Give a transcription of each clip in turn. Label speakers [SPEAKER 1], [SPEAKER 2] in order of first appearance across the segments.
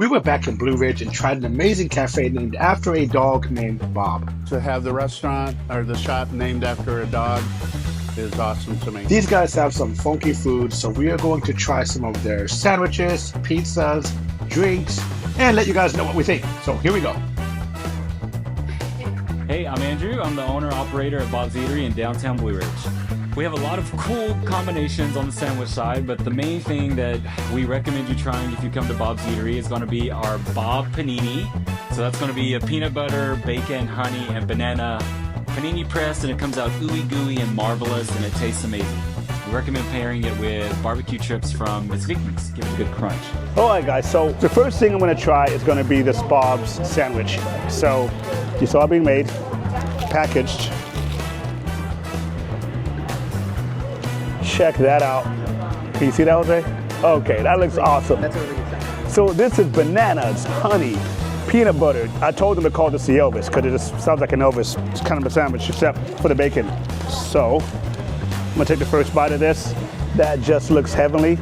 [SPEAKER 1] We were back in Blue Ridge and tried an amazing cafe named after a dog named Bob.
[SPEAKER 2] To have the restaurant or the shop named after a dog is awesome to me.
[SPEAKER 1] These guys have some funky food, so we are going to try some of their sandwiches, pizzas, drinks, and let you guys know what we think. So here we go.
[SPEAKER 3] Hey, I'm Andrew. I'm the owner-operator of Bob's Eatery in downtown Blue Ridge. We have a lot of cool combinations on the sandwich side, but the main thing that we recommend you trying if you come to Bob's Eatery is going to be our Bob Panini. So that's going to be a peanut butter, bacon, honey, and banana panini pressed, and it comes out ooey gooey and marvelous, and it tastes amazing. We recommend pairing it with barbecue chips from Miss Vicky's. Give it a good crunch.
[SPEAKER 4] All right, guys, so the first thing I'm going to try is going to be this Bob's sandwich. So you saw it being made, packaged. Check that out. Can you see that, Jose? Okay, that looks awesome. So this is bananas, honey, peanut butter. I told them to call this the Elvis because it just sounds like an Elvis kind of a sandwich except for the bacon. So I'm gonna take the first bite of this. That just looks heavenly.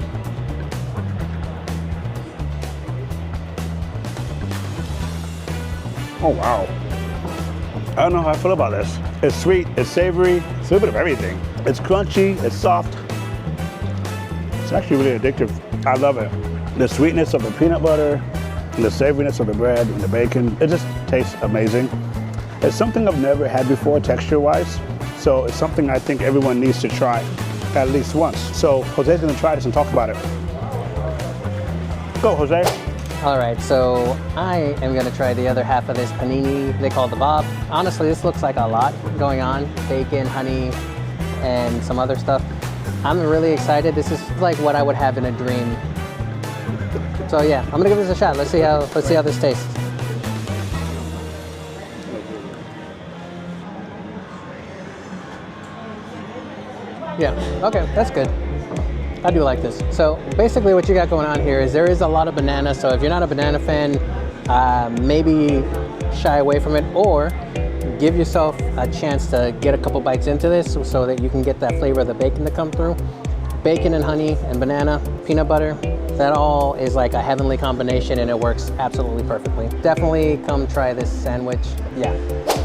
[SPEAKER 4] Oh wow. I don't know how I feel about this. It's sweet, it's savory, it's a little bit of everything. It's crunchy, it's soft. It's actually really addictive. I love it. The sweetness of the peanut butter, and the savoriness of the bread and the bacon, it just tastes amazing. It's something I've never had before texture-wise, so it's something I think everyone needs to try at least once. So Jose's gonna try this and talk about it. Go, Jose.
[SPEAKER 5] All right, so I am gonna try the other half of this panini they call the Bob. Honestly, this looks like a lot going on. Bacon, honey, and some other stuff. I'm really excited. This is like what I would have in a dream. So yeah, I'm gonna give this a shot. Let's see how this tastes. Yeah, okay, that's good. I do like this. So basically what you got going on here is there is a lot of banana, so if you're not a banana fan, maybe shy away from it, or give yourself a chance to get a couple bites into this so that you can get that flavor of the bacon to come through. Bacon and honey and banana, peanut butter, that all is like a heavenly combination and it works absolutely perfectly. Definitely come try this sandwich, yeah.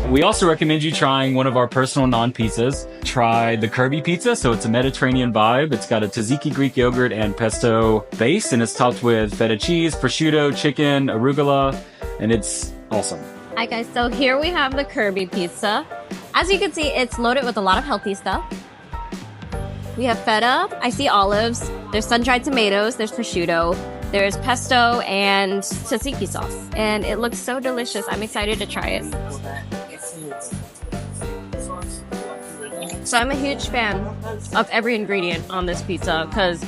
[SPEAKER 3] We also recommend you trying one of our personal non-pizzas. Try the Cirby Pizza, so it's a Mediterranean vibe. It's got a tzatziki Greek yogurt and pesto base, and it's topped with feta cheese, prosciutto, chicken, arugula, and it's awesome.
[SPEAKER 6] Hi guys, so here we have the Cirby Pizza. As you can see, it's loaded with a lot of healthy stuff. We have feta, I see olives, there's sun-dried tomatoes, there's prosciutto, there's pesto and tzatziki sauce. And it looks so delicious. I'm excited to try it. So I'm a huge fan of every ingredient on this pizza because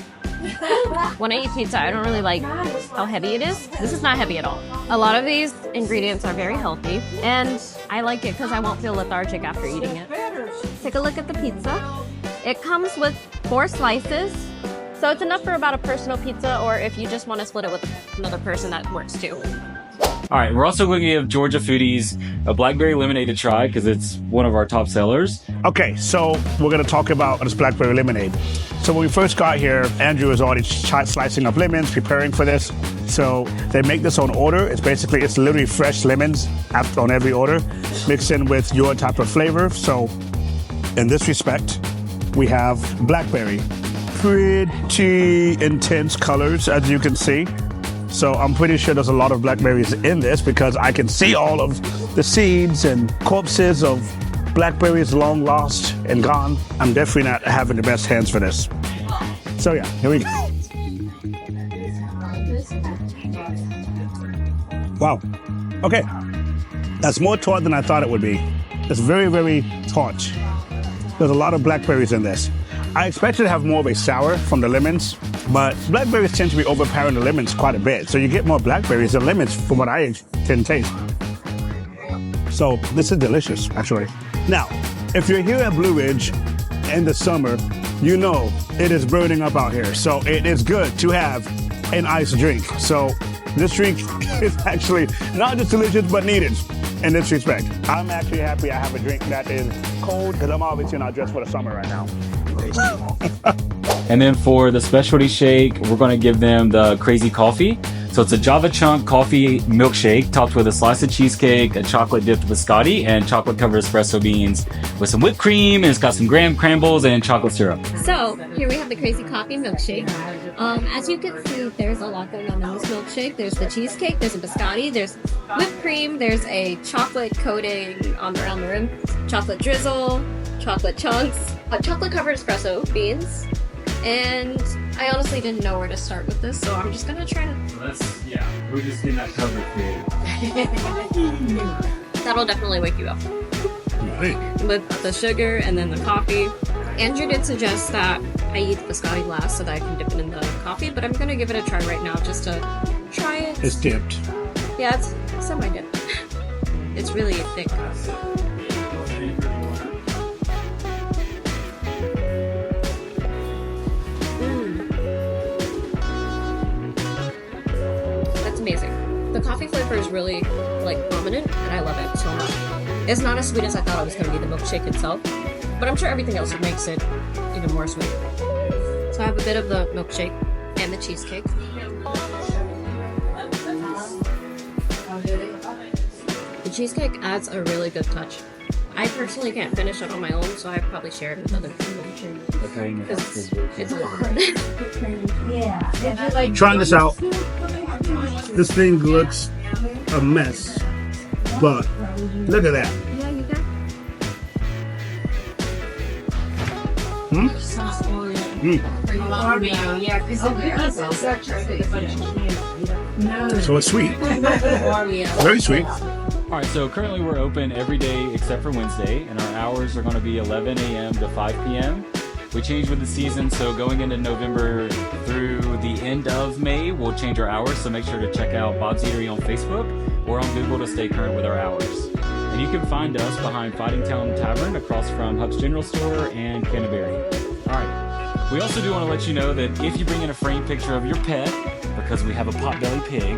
[SPEAKER 6] when I eat pizza, I don't really like how heavy it is. This is not heavy at all. A lot of these ingredients are very healthy and I like it because I won't feel lethargic after eating it. Take a look at the pizza. It comes with 4 slices, so it's enough for about a personal pizza, or if you just want to split it with another person, that works too.
[SPEAKER 3] All right, we're also going to give Georgia Foodies a Blackberry Lemonade to try because it's one of our top sellers.
[SPEAKER 4] Okay, so we're gonna talk about this Blackberry Lemonade. So when we first got here, Andrew was already slicing up lemons, preparing for this. So they make this on order. It's literally fresh lemons on every order, mixed in with your type of flavor. So in this respect, we have blackberry. Pretty intense colors, as you can see. So I'm pretty sure there's a lot of blackberries in this because I can see all of the seeds and corpses of blackberries long lost and gone. I'm definitely not having the best hands for this. So yeah, here we go. Wow. Okay. That's more tart than I thought it would be. It's very, very tart. There's a lot of blackberries in this. I expected to have more of a sour from the lemons, but blackberries tend to be overpowering the lemons quite a bit. So you get more blackberries than lemons from what I can taste. So this is delicious, actually. Now, if you're here at Blue Ridge in the summer, you know it is burning up out here. So it is good to have an iced drink. So this drink is actually not just delicious, but needed in this respect. I'm actually happy I have a drink that is cold because I'm obviously not dressed for the summer right now.
[SPEAKER 3] And then for the specialty shake, we're going to give them the Crazy Coffee. So it's a Java chunk coffee milkshake topped with a slice of cheesecake, a chocolate dipped biscotti, and chocolate covered espresso beans with some whipped cream, and it's got some graham crumbles and chocolate syrup.
[SPEAKER 6] So here we have the Crazy Coffee milkshake. As you can see, there's a lot going on in this milkshake. There's the cheesecake, there's a biscotti, there's whipped cream, there's a chocolate coating around the rim, chocolate drizzle, chocolate chunks, chocolate covered espresso beans, and I honestly didn't know where to start with this, so I'm just gonna try to.
[SPEAKER 3] We're just getting that covered for you.
[SPEAKER 6] That'll definitely wake you up.
[SPEAKER 4] Right.
[SPEAKER 6] With the sugar and then the coffee. Andrew did suggest that I eat the biscotti last so that I can dip it in the coffee, but I'm gonna give it a try right now just to try it.
[SPEAKER 4] It's dipped.
[SPEAKER 6] Yeah, it's semi-dipped. It's really thick. That's amazing. The coffee flavor is really like prominent, and I love it so much. It's not as sweet as I thought it was going to be, the milkshake itself, but I'm sure everything else makes it even more sweet. So I have a bit of the milkshake and the cheesecake. The cheesecake adds a really good touch. I personally can't finish it on my own, so I probably share it with other people. It's a lot.
[SPEAKER 4] Trying this out. This thing looks a mess, but look at that.
[SPEAKER 6] Yeah, you got.
[SPEAKER 4] So it's sweet. Very sweet.
[SPEAKER 3] All right, so currently we're open every day except for Wednesday, and our hours are going to be 11 a.m. to 5 p.m. We change with the season, so going into November through the end of May, we'll change our hours, so make sure to check out Bob's Eatery on Facebook or on Google to stay current with our hours. And you can find us behind Fighting Town Tavern across from Hub's General Store and Canterbury. All right, we also do want to let you know that if you bring in a framed picture of your pet, because we have a potbelly pig,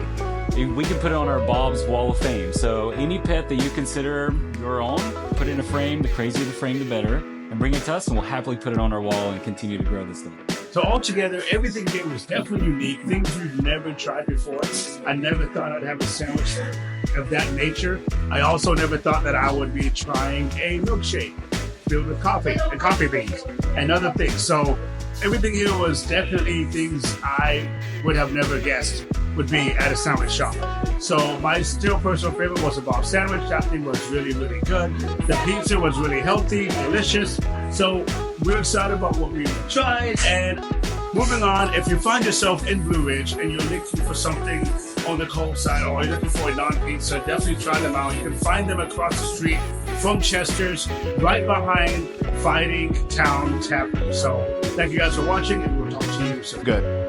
[SPEAKER 3] we can put it on our Bob's Wall of Fame. So any pet that you consider your own, put it in a frame. The crazier the frame, the better. And bring it to us, and we'll happily put it on our wall and continue to grow this thing.
[SPEAKER 4] So altogether, everything here was definitely unique. Things we've never tried before. I never thought I'd have a sandwich of that nature. I also never thought that I would be trying a milkshake filled with coffee and coffee beans and other things. So everything here was definitely things I would have never guessed would be at a sandwich shop. So my still personal favorite was a Bob sandwich. That thing was really, really good. The pizza was really healthy, delicious. So we're excited about what we tried. And moving on, if you find yourself in Blue Ridge and you're looking for something on the cold side or you're looking for a non-pizza, definitely try them out. You can find them across the street from Chester's, right behind Fighting Town Tavern. So thank you guys for watching, and we'll talk to you soon.
[SPEAKER 2] Good.